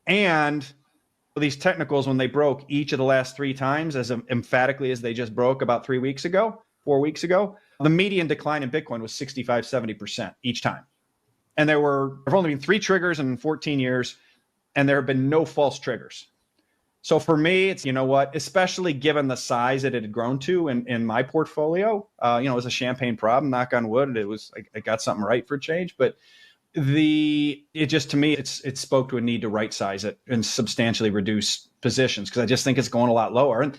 And these technicals, when they broke each of the last 3 times, as emphatically as they just broke about 4 weeks ago, the median decline in Bitcoin was 65, 70% each time. And there have only been 3 triggers in 14 years, and there have been no false triggers. So for me, it's, you know what, especially given the size that it had grown to in my portfolio, it was a champagne problem, knock on wood. I got something right for a change, but to me, it spoke to a need to right size it and substantially reduce positions, because I just think it's going a lot lower. And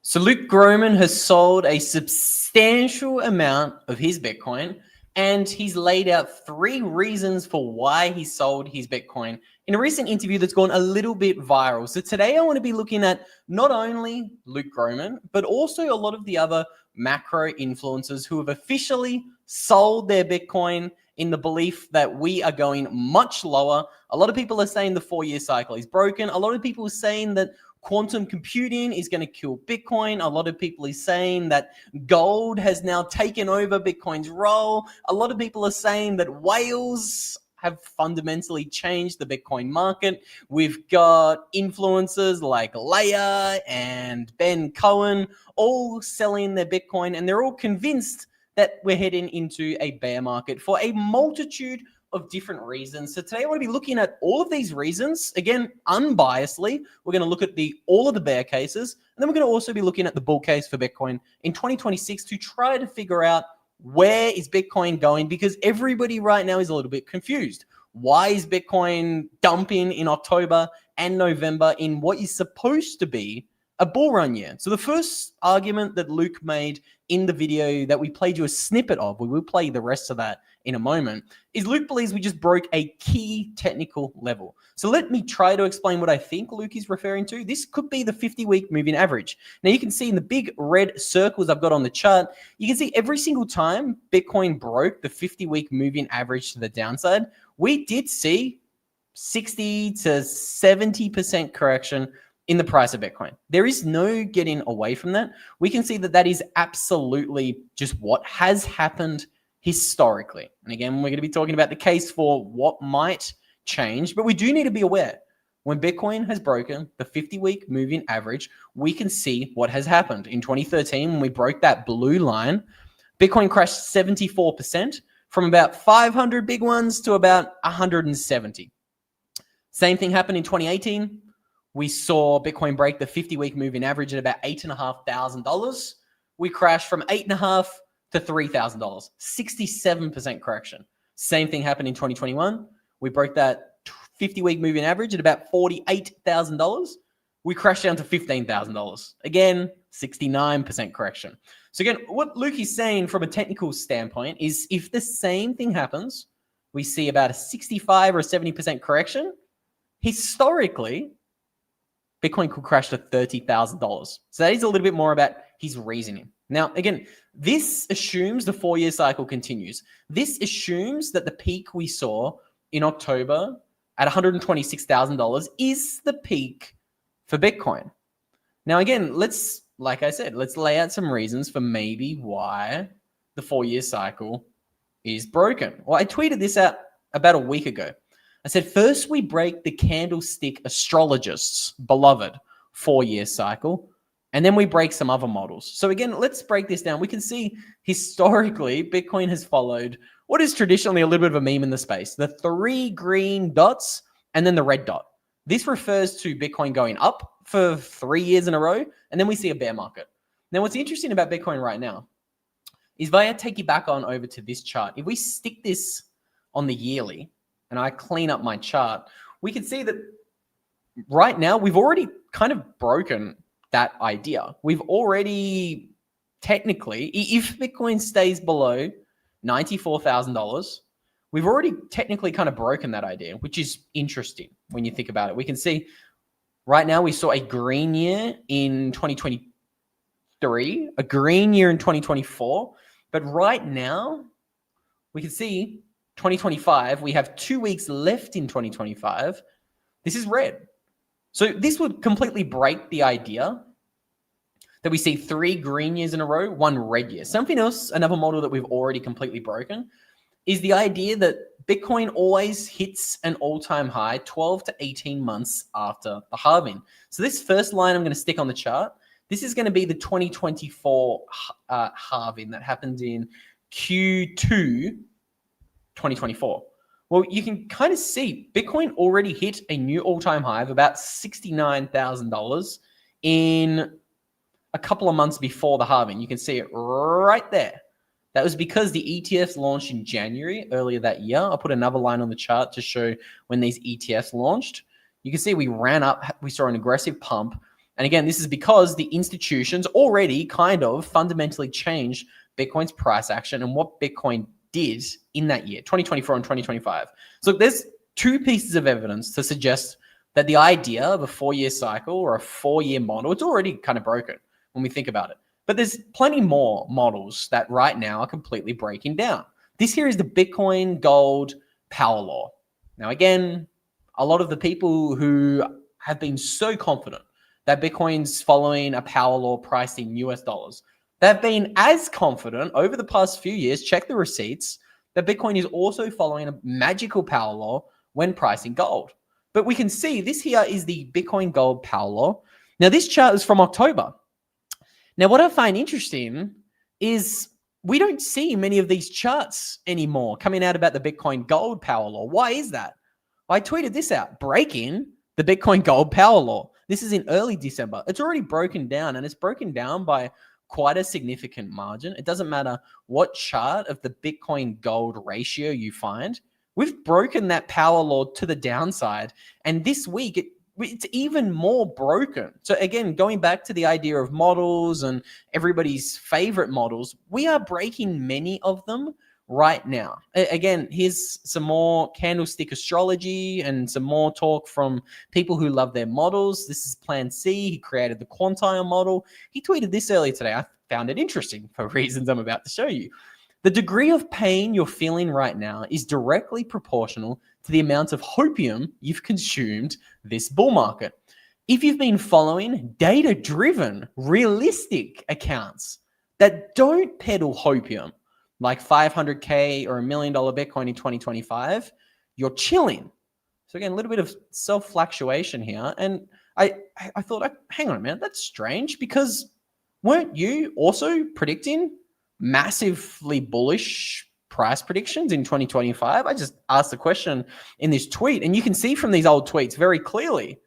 so Luke Gromen has sold a substantial amount of his Bitcoin, and he's laid out 3 reasons for why he sold his Bitcoin in a recent interview that's gone a little bit viral. So today I want to be looking at not only Luke Gromen, but also a lot of the other macro influencers who have officially sold their Bitcoin in the belief that we are going much lower. A lot of people are saying the 4-year cycle is broken. A lot of people are saying that quantum computing is going to kill Bitcoin. A lot of people are saying that gold has now taken over Bitcoin's role. A lot of people are saying that whales have fundamentally changed the Bitcoin market. We've got influencers like Leia and Ben Cohen all selling their Bitcoin, and they're all convinced that we're heading into a bear market for a multitude of different reasons. So today I want to be looking at all of these reasons, again, unbiasedly. We're going to look at all of the bear cases, and then we're going to also be looking at the bull case for Bitcoin in 2026 to try to figure out where is Bitcoin going, because everybody right now is a little bit confused. Why is Bitcoin dumping in October and November in what is supposed to be a bull run year? So the first argument that Luke made in the video that we played you a snippet of, we will play the rest of that in a moment, is Luke believes we just broke a key technical level. So let me try to explain what I think Luke is referring to. This could be the 50-week moving average. Now you can see in the big red circles I've got on the chart, you can see every single time Bitcoin broke the 50-week moving average to the downside, we did see 60 to 70% correction in the price of Bitcoin. There is no getting away from that. We can see that is absolutely just what has happened historically. And again, we're going to be talking about the case for what might change, but we do need to be aware when Bitcoin has broken the 50-week moving average, we can see what has happened. In 2013, when we broke that blue line, Bitcoin crashed 74% from about 500 big ones to about 170. Same thing happened in 2018. We saw Bitcoin break the 50-week moving average at about $8,500. We crashed from $8,500 to $3,000, 67% correction. Same thing happened in 2021. We broke that 50-week moving average at about $48,000. We crashed down to $15,000. Again, 69% correction. So again, what Luke is saying from a technical standpoint is if the same thing happens, we see about a 65 or 70% correction, historically, Bitcoin could crash to $30,000. So that is a little bit more about his reasoning. Now, again, this assumes the 4-year cycle continues. This assumes that the peak we saw in October at $126,000 is the peak for Bitcoin. Now, again, like I said, let's lay out some reasons for maybe why the 4-year cycle is broken. Well, I tweeted this out about a week ago. I said, first we break the candlestick astrologists' beloved 4-year cycle, and then we break some other models. So again, let's break this down. We can see historically, Bitcoin has followed what is traditionally a little bit of a meme in the space, the 3 green dots and then the red dot. This refers to Bitcoin going up for 3 years in a row, and then we see a bear market. Now, what's interesting about Bitcoin right now is if I take you back on over to this chart, if we stick this on the yearly, and I clean up my chart, we can see that right now we've already kind of broken that idea. We've already technically, if Bitcoin stays below $94,000, we've already technically kind of broken that idea, which is interesting when you think about it. We can see right now we saw a green year in 2023, a green year in 2024, but right now we can see 2025, we have 2 weeks left in 2025. This is red. So this would completely break the idea that we see 3 green years in a row, 1 red year. Something else, another model that we've already completely broken is the idea that Bitcoin always hits an all-time high 12 to 18 months after the halving. So this first line I'm going to stick on the chart, this is going to be the 2024 halving that happened in Q2 2024. Well, you can kind of see Bitcoin already hit a new all-time high of about $69,000 in a couple of months before the halving. You can see it right there. That was because the ETFs launched in January earlier that year. I'll put another line on the chart to show when these ETFs launched. You can see we ran up, we saw an aggressive pump. And again, this is because the institutions already kind of fundamentally changed Bitcoin's price action and what Bitcoin did in that year, 2024 and 2025. So there's two pieces of evidence to suggest that the idea of a 4-year cycle or a 4-year model, it's already kind of broken when we think about it. But there's plenty more models that right now are completely breaking down. This here is the Bitcoin gold power law. Now, again, a lot of the people who have been so confident that Bitcoin's following a power law priced in US dollars, they've been as confident over the past few years, check the receipts, that Bitcoin is also following a magical power law when pricing gold. But we can see this here is the Bitcoin gold power law. Now, this chart is from October. Now, what I find interesting is we don't see many of these charts anymore coming out about the Bitcoin gold power law. Why is that? I tweeted this out, breaking the Bitcoin gold power law. This is in early December. It's already broken down, and it's broken down by quite a significant margin. It doesn't matter what chart of the Bitcoin gold ratio you find. We've broken that power law to the downside. And this week, it's even more broken. So again, going back to the idea of models and everybody's favorite models, we are breaking many of them right now. Again, here's some more candlestick astrology and some more talk from people who love their models. This is Plan C. He created the quantile model. He tweeted this earlier today. I found it interesting for reasons I'm about to show you. The degree of pain you're feeling right now is directly proportional to the amount of hopium you've consumed this bull market. If you've been following data-driven, realistic accounts that don't peddle hopium, like 500K or $1 million Bitcoin in 2025, you're chilling. So again, a little bit of self-fluctuation here. And I thought, hang on a minute, that's strange, because weren't you also predicting massively bullish price predictions in 2025? I just asked the question in this tweet, and you can see from these old tweets very clearly,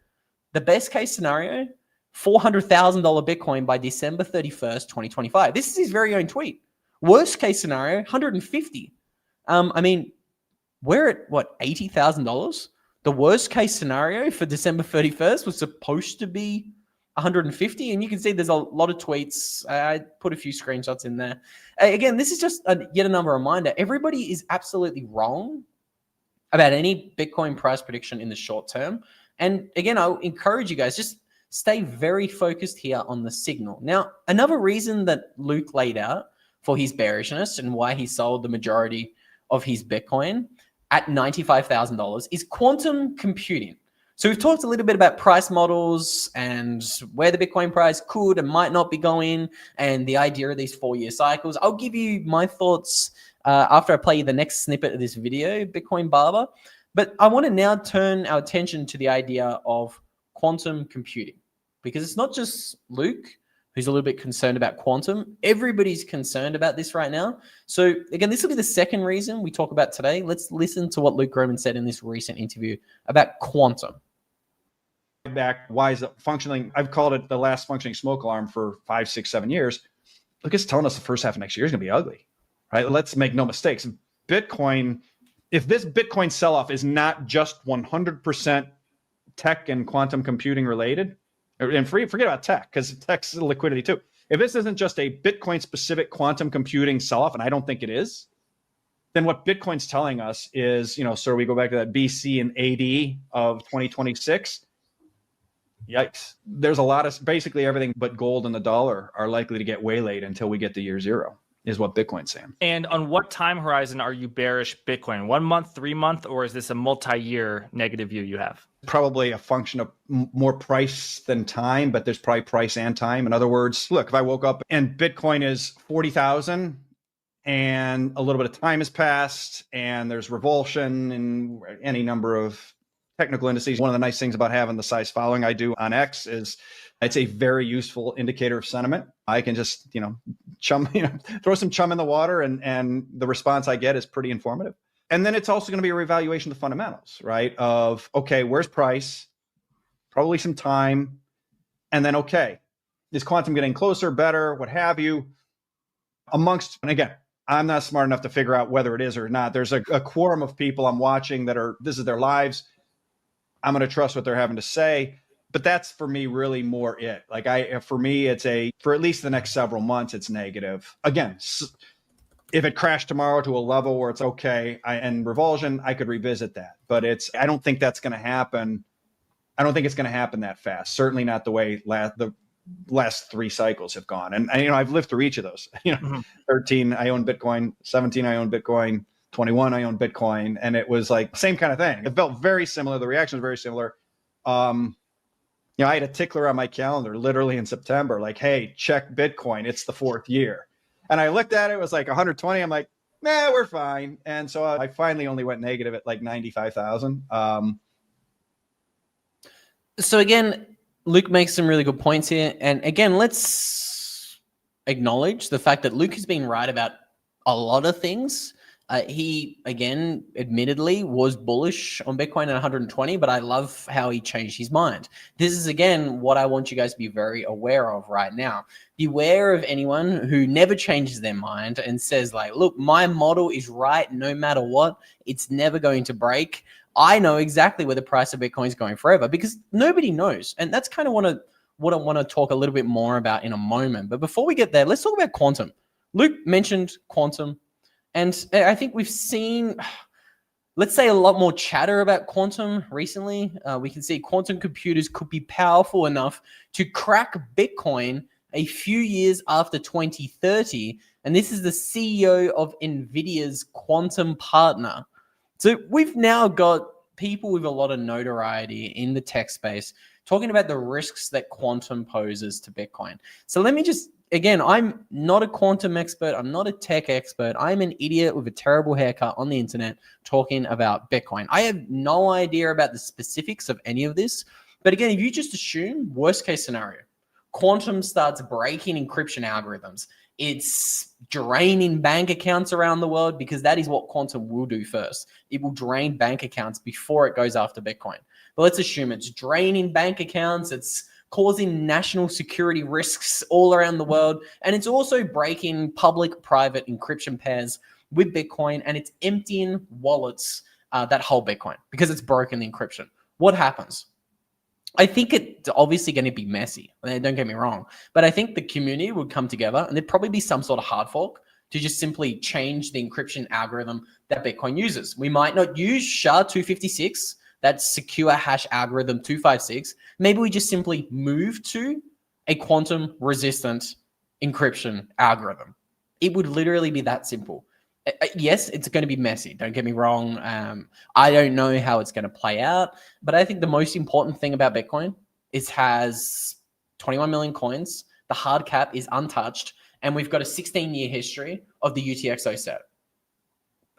the best case scenario, $400,000 Bitcoin by December 31st, 2025. This is his very own tweet. Worst case scenario, 150. I mean, we're at what, $80,000? The worst case scenario for December 31st was supposed to be 150, and you can see there's a lot of tweets. I put a few screenshots in there. Again, this is just yet another reminder. Everybody is absolutely wrong about any Bitcoin price prediction in the short term. And again, I encourage you guys, just stay very focused here on the signal. Now, another reason that Luke laid out for his bearishness and why he sold the majority of his Bitcoin at $95,000 is quantum computing. So we've talked a little bit about price models and where the Bitcoin price could and might not be going, and the idea of these 4-year cycles. I'll give you my thoughts after I play you the next snippet of this video, Bitcoin Barber. But I want to now turn our attention to the idea of quantum computing, because it's not just Luke who's a little bit concerned about quantum. Everybody's concerned about this right now. So again, this will be the second reason we talk about today. Let's listen to what Luke Gromen said in this recent interview about quantum. Back, why is it functioning? I've called it the last functioning smoke alarm for 5, 6, 7 years. Look, it's telling us the first half of next year is going to be ugly, right? Let's make no mistakes. Bitcoin, if this Bitcoin sell-off is not just 100% tech and quantum computing related, and forget about tech, because tech's liquidity too. If this isn't just a Bitcoin specific quantum computing sell-off, and I don't think it is, then what Bitcoin's telling us is, so we go back to that BC and AD of 2026. Yikes. There's a lot of, basically everything but gold and the dollar are likely to get waylaid until we get to year zero, is what Bitcoin's saying. And on what time horizon are you bearish Bitcoin? 1 month, 3 month, or is this a multi-year negative view you have? Probably a function of more price than time, but there's probably price and time. In other words, look, if I woke up and Bitcoin is 40,000 and a little bit of time has passed, and there's revulsion in any number of technical indices. One of the nice things about having the size following I do on X is it's a very useful indicator of sentiment. I can just, throw some chum in the water, and the response I get is pretty informative. And then it's also going to be a reevaluation of the fundamentals, right? Of, okay, where's price? Probably some time. And then, okay, is quantum getting closer, better, what have you? And again, I'm not smart enough to figure out whether it is or not. There's a quorum of people I'm watching this is their lives. I'm going to trust what they're having to say. But that's for me really more it. For me, for at least the next several months, it's negative. Again, if it crashed tomorrow to a level where it's okay and revulsion, I could revisit that. But I don't think that's going to happen. I don't think it's going to happen that fast. Certainly not the way the last 3 cycles have gone. And I've lived through each of those. 13, I own Bitcoin. 17, I own Bitcoin. 21, I own Bitcoin. And it was like same kind of thing. It felt very similar. The reaction was very similar. I had a tickler on my calendar literally in September, like, hey, check Bitcoin. It's the 4th year. And I looked at it, it was like 120. I'm like, nah, we're fine. And so I finally only went negative at like 95,000. So again, Luke makes some really good points here. And again, let's acknowledge the fact that Luke has been right about a lot of things. He, again, admittedly was bullish on Bitcoin at 120, but I love how he changed his mind. This is, again, what I want you guys to be very aware of right now. Beware of anyone who never changes their mind and says, like, look, my model is right no matter what. It's never going to break. I know exactly where the price of Bitcoin is going forever, because nobody knows. And that's kind of what I want to talk a little bit more about in a moment. But before we get there, let's talk about quantum. Luke mentioned quantum. And I think we've seen, let's say, a lot more chatter about quantum recently. We can see quantum computers could be powerful enough to crack Bitcoin a few years after 2030. And this is the CEO of NVIDIA's quantum partner. So we've now got people with a lot of notoriety in the tech space talking about the risks that quantum poses to Bitcoin. So let me just, again, I'm not a quantum expert. I'm not a tech expert. I'm an idiot with a terrible haircut on the internet talking about Bitcoin. I have no idea about the specifics of any of this. But again, if you just assume worst case scenario, quantum starts breaking encryption algorithms. It's draining bank accounts around the world, because that is what quantum will do first. It will drain bank accounts before it goes after Bitcoin. But let's assume it's draining bank accounts. It's causing national security risks all around the world. And it's also breaking public-private encryption pairs with Bitcoin, and it's emptying wallets that hold Bitcoin because it's broken the encryption. What happens? I think it's obviously going to be messy. Don't get me wrong. But I think the community would come together, and there'd probably be some sort of hard fork to just simply change the encryption algorithm that Bitcoin uses. We might not use SHA-256, that secure hash algorithm 256. Maybe we just simply move to a quantum resistant encryption algorithm. It would literally be that simple. Yes, it's going to be messy. Don't get me wrong. I don't know how it's going to play out, but I think the most important thing about Bitcoin is it has 21 million coins. The hard cap is untouched, and we've got a 16-year history of the UTXO set.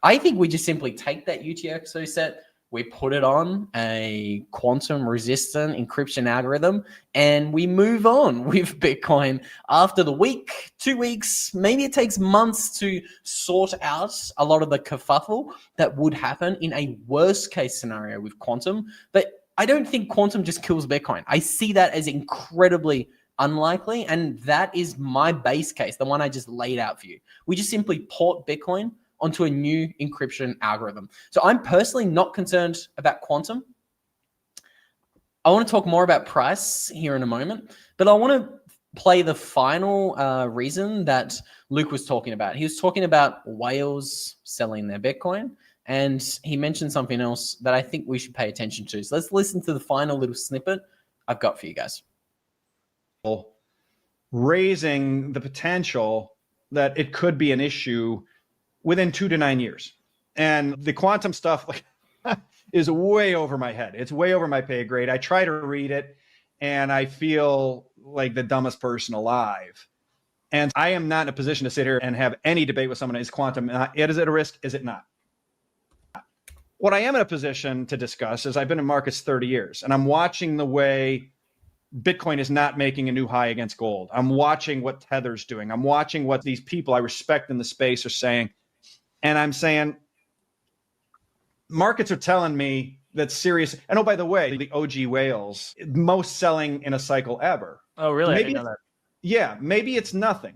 I think we just simply take that UTXO set, we put it on a quantum resistant encryption algorithm, and we move on with Bitcoin after the week, 2 weeks. Maybe it takes months to sort out a lot of the kerfuffle that would happen in a worst case scenario with quantum. But I don't think quantum just kills Bitcoin. I see that as incredibly unlikely. And that is my base case, the one I just laid out for you. We just simply port Bitcoin onto a new encryption algorithm. So I'm personally not concerned about quantum. I want to talk more about price here in a moment, but I want to play the final reason that Luke was talking about. He was talking about whales selling their Bitcoin, and he mentioned something else that I think we should pay attention to. So let's listen to the final little snippet I've got for you guys. Raising the potential that it could be an issue within 2 to 9 years. And the quantum stuff is way over my head. It's way over my pay grade. I try to read it and I feel like the dumbest person alive. And I am not in a position to sit here and have any debate with someone. Is quantum, is it a risk? Is it not? What I am in a position to discuss is I've been in markets 30 years, and I'm watching the way Bitcoin is not making a new high against gold. I'm watching what Tether's doing. I'm watching what these people I respect in the space are saying. And I'm saying, markets are telling me that's serious. And oh, by the way, the OG whales, most selling in a cycle ever. Oh, really? Maybe I didn't know that. Yeah, maybe it's nothing.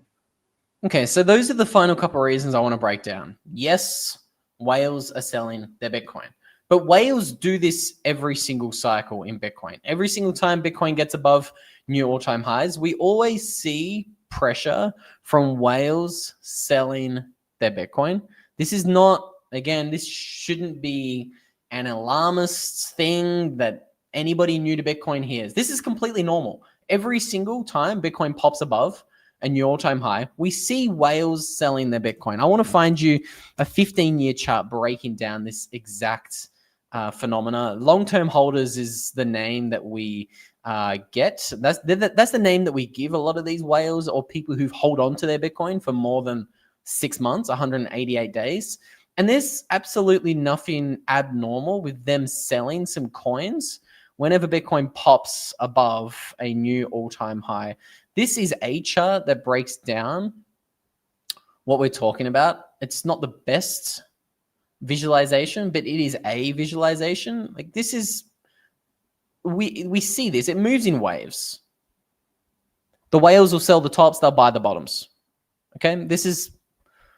Okay, so those are the final couple of reasons I want to break down. Yes, whales are selling their Bitcoin, but whales do this every single cycle in Bitcoin. Every single time Bitcoin gets above new all-time highs, we always see pressure from whales selling their Bitcoin. This is not, again, this shouldn't be an alarmist thing that anybody new to Bitcoin hears. This is completely normal. Every single time Bitcoin pops above a new all-time high, we see whales selling their Bitcoin. I want to find you a 15-year chart breaking down this exact phenomena. Long-term holders is the name that we get. That's the name that we give a lot of these whales or people who hold on to their Bitcoin for more than 6 months, 188 days. And there's absolutely nothing abnormal with them selling some coins whenever Bitcoin pops above a new all-time high. This is a chart that breaks down what we're talking about. It's not the best visualization, but it is a visualization. Like this is, we see this. It moves in waves. The whales will sell the tops, they'll buy the bottoms. Okay, this is,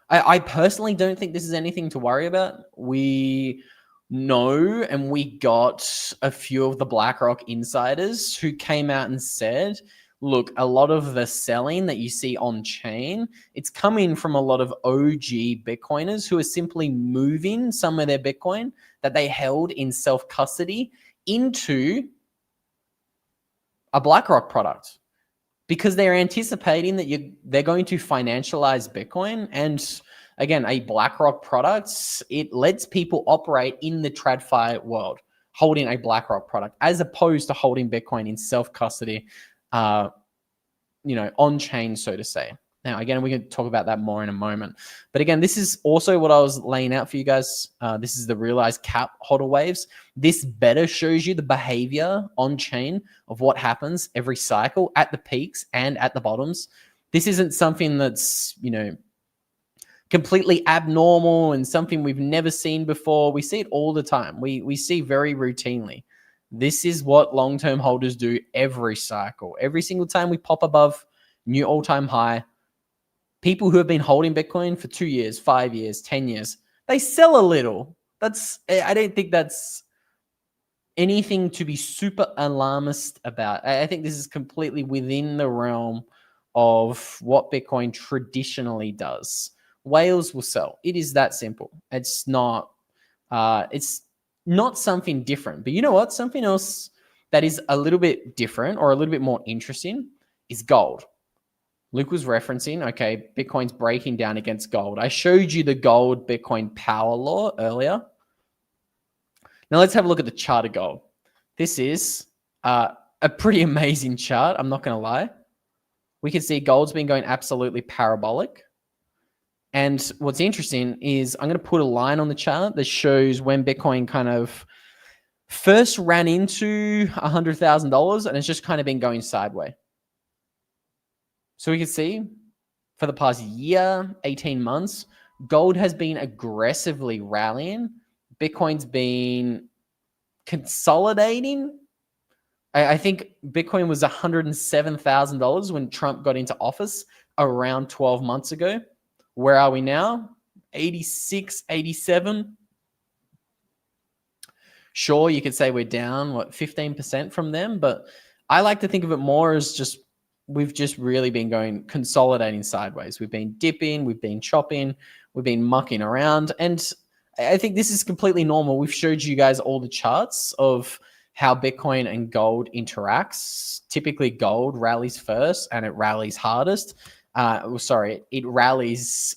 I personally don't think this is anything to worry about. We know, and we got a few of the BlackRock insiders who came out and said, look, a lot of the selling that you see on chain, it's coming from a lot of OG Bitcoiners who are simply moving some of their Bitcoin that they held in self-custody into a BlackRock product because they're anticipating that they're going to financialize Bitcoin. And again, a BlackRock product, it lets people operate in the TradFi world, holding a BlackRock product, as opposed to holding Bitcoin in self-custody, on chain, so to say. Now, again, we can talk about that more in a moment. But again, this is also what I was laying out for you guys. This is the realized cap hodl waves. This better shows you the behavior on chain of what happens every cycle at the peaks and at the bottoms. This isn't something that's, completely abnormal and something we've never seen before. We see it all the time. We see very routinely. This is what long-term holders do every cycle. Every single time we pop above new all-time high, people who have been holding Bitcoin for 2 years, 5 years, 10 years, they sell a little. I don't think that's anything to be super alarmist about. I think this is completely within the realm of what Bitcoin traditionally does. Whales will sell. It is that simple. It's not something different. But you know what? Something else that is a little bit different or a little bit more interesting is gold. Luke was referencing, okay, Bitcoin's breaking down against gold. I showed you the gold Bitcoin power law earlier. Now let's have a look at the chart of gold. This is a pretty amazing chart. I'm not going to lie. We can see gold's been going absolutely parabolic. And what's interesting is I'm going to put a line on the chart that shows when Bitcoin kind of first ran into $100,000 and it's just kind of been going sideways. So we can see for the past year, 18 months, gold has been aggressively rallying. Bitcoin's been consolidating. I think Bitcoin was $107,000 when Trump got into office around 12 months ago. Where are we now? 86, 87. Sure, you could say we're down, 15% from them, but I like to think of it more as just we've just really been consolidating sideways. We've been dipping, we've been chopping, we've been mucking around, and I think this is completely normal. We've showed you guys all the charts of how Bitcoin and gold interacts. Typically, gold rallies first and it rallies hardest. It rallies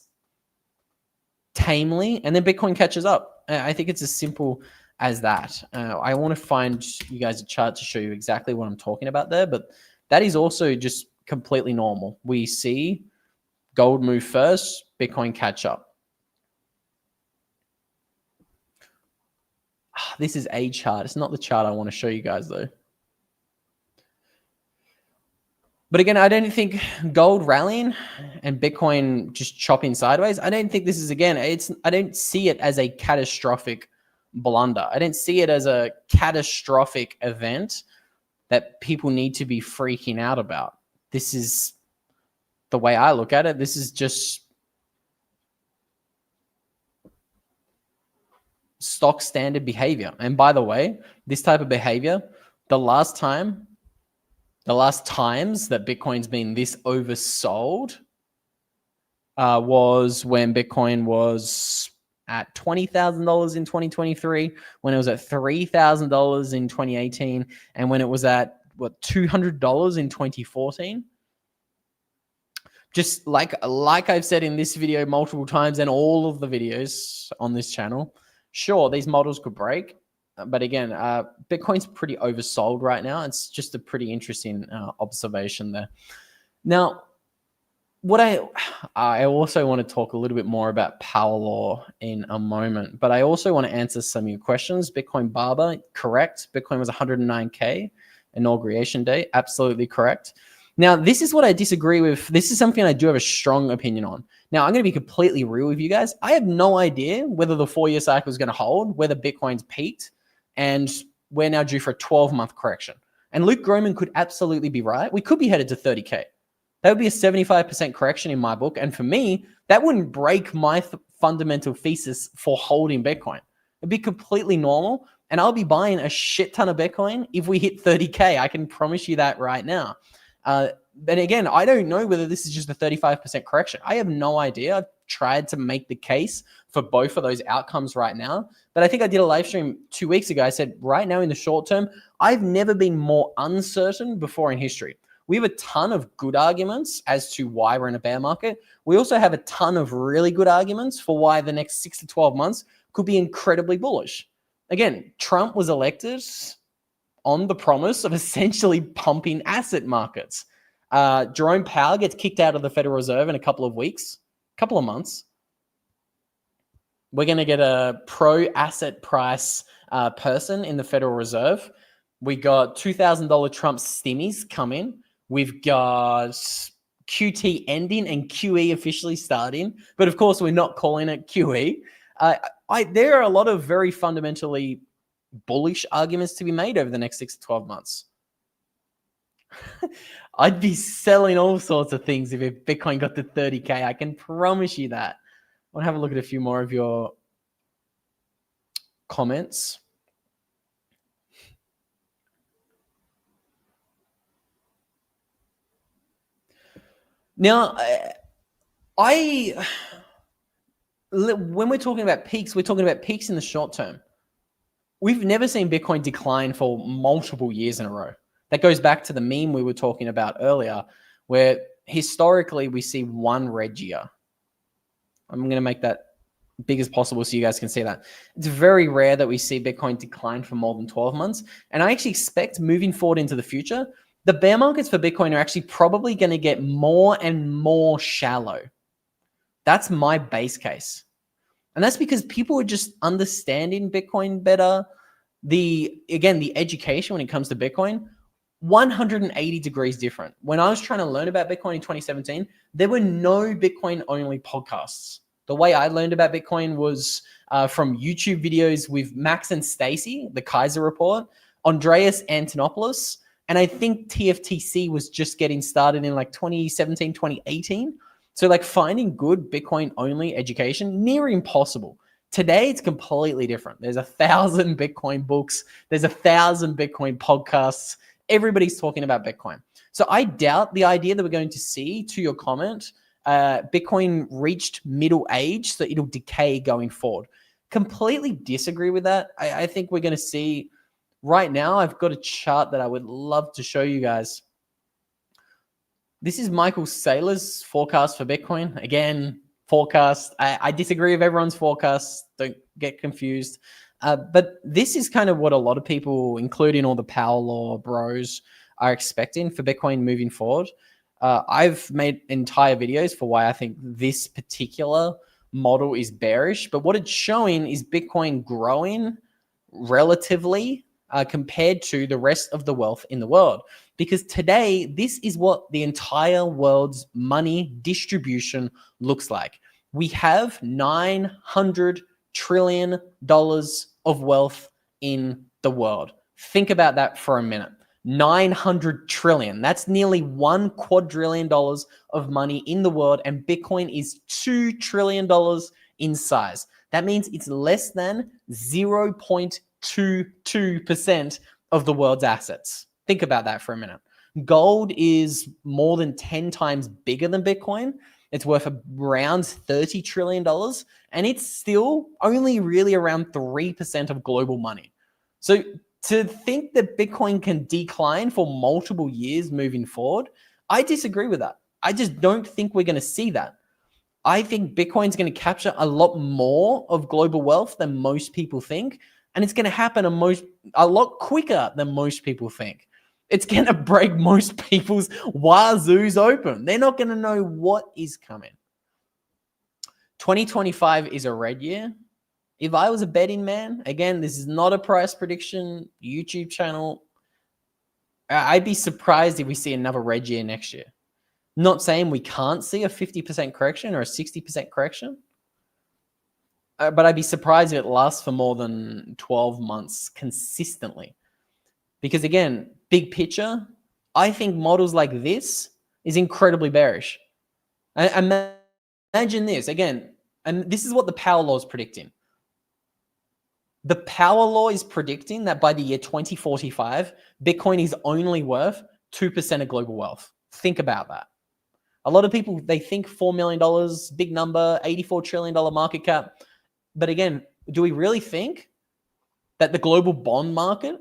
tamely, and then Bitcoin catches up. I think it's as simple as that. I want to find you guys a chart to show you exactly what I'm talking about there, but that is also just completely normal. We see Gold move first, Bitcoin catch up. This is a chart. It's not the chart I want to show you guys though. But again, I don't think gold rallying and Bitcoin just chopping sideways. I don't think this is, again, I don't see it as a catastrophic blunder. I don't see it as a catastrophic event that people need to be freaking out about. This is the way I look at it. This is just stock standard behavior. And by the way, this type of behavior, the last times that Bitcoin's been this oversold was when Bitcoin was at $20,000 in 2023, when it was at $3,000 in 2018, and when it was at $200 in 2014. Just like I've said in this video multiple times and all of the videos on this channel, sure, these models could break. But again, Bitcoin's pretty oversold right now. It's just a pretty interesting observation there. Now, what I also want to talk a little bit more about power law in a moment, but I also want to answer some of your questions. Bitcoin Barber, correct. Bitcoin was 109K inauguration day. Absolutely correct. Now, this is what I disagree with. This is something I do have a strong opinion on. Now, I'm going to be completely real with you guys. I have no idea whether the 4-year cycle is going to hold, whether Bitcoin's peaked, and we're now due for a 12-month correction. And Luke Gromen could absolutely be right. We could be headed to 30K. That would be a 75% correction in my book. And for me, that wouldn't break my fundamental thesis for holding Bitcoin. It'd be completely normal. And I'll be buying a shit ton of Bitcoin if we hit 30K. I can promise you that right now. But again, I don't know whether this is just a 35% correction. I have no idea. I've tried to make the case for both of those outcomes right now. But I think I did a live stream 2 weeks ago. I said, right now in the short term, I've never been more uncertain before in history. We have a ton of good arguments as to why we're in a bear market. We also have a ton of really good arguments for why the next 6 to 12 months could be incredibly bullish. Again, Trump was elected on the promise of essentially pumping asset markets. Jerome Powell gets kicked out of the Federal Reserve in a couple of weeks, couple of months. We're going to get a pro-asset price person in the Federal Reserve. We got $2,000 Trump stimmies coming. We've got QT ending and QE officially starting. But of course, we're not calling it QE. There are a lot of very fundamentally bullish arguments to be made over the next 6 to 12 months. I'd be selling all sorts of things if Bitcoin got to 30K. I can promise you that. I'll have a look at a few more of your comments. Now, when we're talking about peaks, we're talking about peaks in the short term. We've never seen Bitcoin decline for multiple years in a row. That goes back to the meme we were talking about earlier, where historically we see one red year. I'm going to make that big as possible so you guys can see that. It's very rare that we see Bitcoin decline for more than 12 months. And I actually expect moving forward into the future, the bear markets for Bitcoin are actually probably going to get more and more shallow. That's my base case. And that's because people are just understanding Bitcoin better. The education when it comes to Bitcoin, 180 degrees different. When I was trying to learn about Bitcoin in 2017, there were no Bitcoin only podcasts. The way I learned about Bitcoin was from YouTube videos with Max and Stacy, the Kaiser Report, Andreas Antonopoulos, and I think TFTC was just getting started in like 2017, 2018. So like finding good Bitcoin only education, near impossible. Today, it's completely different. There's 1,000 Bitcoin books. There's 1,000 Bitcoin podcasts. Everybody's talking about Bitcoin. So I doubt the idea that we're going to see, to your comment, Bitcoin reached middle age, so it'll decay going forward. Completely disagree with that. I think we're going to see, right now, I've got a chart that I would love to show you guys. This is Michael Saylor's forecast for Bitcoin. Again, forecast. I disagree with everyone's forecast. Don't get confused. But this is kind of what a lot of people, including all the power law bros, are expecting for Bitcoin moving forward. I've made entire videos for why I think this particular model is bearish, but what it's showing is Bitcoin growing relatively compared to the rest of the wealth in the world. Because today, this is what the entire world's money distribution looks like. We have $900 trillion of wealth in the world. Think about that for a minute. 900 trillion. That's nearly $1 quadrillion of money in the world, and Bitcoin is $2 trillion in size. That means it's less than 0.22% of the world's assets. Think about that for a minute. Gold is more than 10 times bigger than Bitcoin. It's worth around $30 trillion, and it's still only really around 3% of global money. So to think that Bitcoin can decline for multiple years moving forward, I disagree with that. I just don't think we're going to see that. I think Bitcoin's going to capture a lot more of global wealth than most people think, and it's going to happen a lot quicker than most people think. It's going to break most people's wazoos open. They're not going to know what is coming. 2025 is a red year. If I was a betting man, again, this is not a price prediction YouTube channel, I'd be surprised if we see another red year next year. Not saying we can't see a 50% correction or a 60% correction, but I'd be surprised if it lasts for more than 12 months consistently. Because again, big picture, I think models like this is incredibly bearish. Imagine this, again, and this is what the power law is predicting. The power law is predicting that by the year 2045, Bitcoin is only worth 2% of global wealth. Think about that. A lot of people, they think $4 million, big number, $84 trillion market cap. But again, do we really think that the global bond market,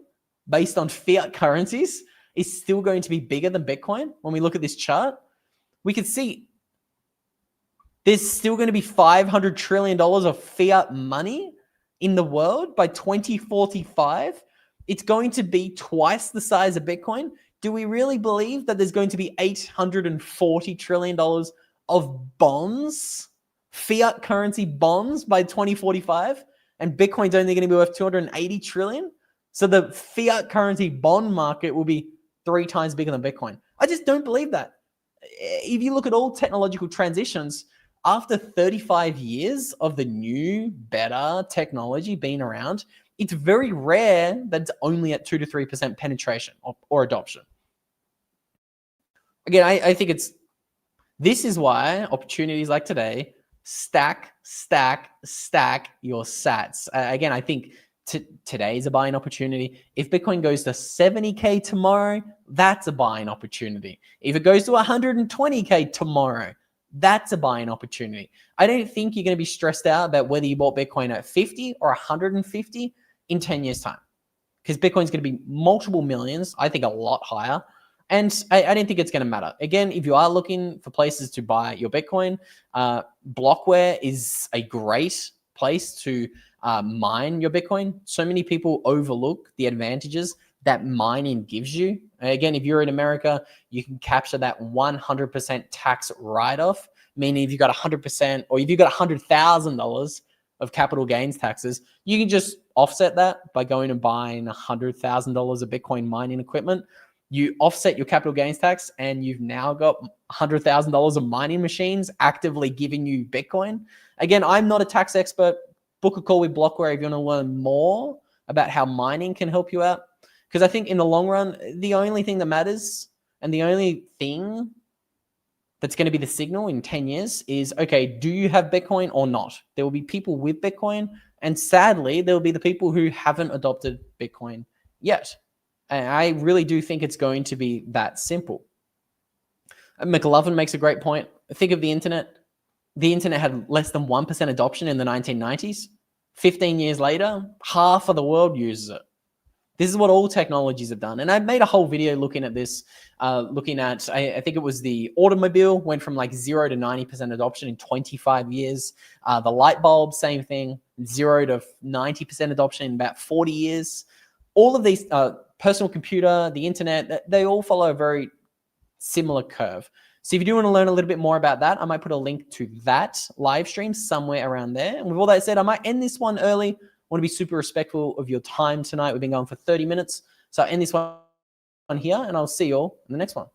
based on fiat currencies, is still going to be bigger than Bitcoin? When we look at this chart, we can see there's still going to be $500 trillion of fiat money in the world by 2045. It's going to be twice the size of Bitcoin. Do we really believe that there's going to be $840 trillion of bonds, fiat currency bonds by 2045? And Bitcoin's only going to be worth 280 trillion? So the fiat currency bond market will be 3 times bigger than Bitcoin. I just don't believe that. If you look at all technological transitions, after 35 years of the new, better technology being around, it's very rare that it's only at 2 to 3% penetration or adoption. Again, I think this is why opportunities like today, stack your sats. Again, I think today is a buying opportunity. If Bitcoin goes to 70K tomorrow, that's a buying opportunity. If it goes to 120K tomorrow, that's a buying opportunity. I don't think you're going to be stressed out about whether you bought Bitcoin at 50 or 150 in 10 years time, because Bitcoin's going to be multiple millions, I think a lot higher. And I don't think it's going to matter. Again, if you are looking for places to buy your Bitcoin, Blockware is a great place to mine your Bitcoin. So many people overlook the advantages that mining gives you. Again, if you're in America, you can capture that 100% tax write-off, meaning if you got 100% or if you got $100,000 of capital gains taxes, you can just offset that by going and buying $100,000 of Bitcoin mining equipment. You offset your capital gains tax, and you've now got $100,000 of mining machines actively giving you Bitcoin. Again, I'm not a tax expert. Book a call with Blockware if you want to learn more about how mining can help you out. Because I think in the long run, the only thing that matters and the only thing that's going to be the signal in 10 years is, okay, do you have Bitcoin or not? There will be people with Bitcoin, and sadly, there will be the people who haven't adopted Bitcoin yet. And I really do think it's going to be that simple. McLovin makes a great point. Think of the internet. The internet had less than 1% adoption in the 1990s. 15 years later, half of the world uses it. This is what all technologies have done. And I made a whole video looking at this, looking at, I think it was the automobile went from like 0 to 90% adoption in 25 years. The light bulb, same thing, 0 to 90% adoption in about 40 years. All of these, personal computer, the internet, they all follow a very similar curve. So if you do want to learn a little bit more about that, I might put a link to that live stream somewhere around there. And with all that said, I might end this one early. I want to be super respectful of your time tonight. We've been going for 30 minutes. So I'll end this one here, and I'll see you all in the next one.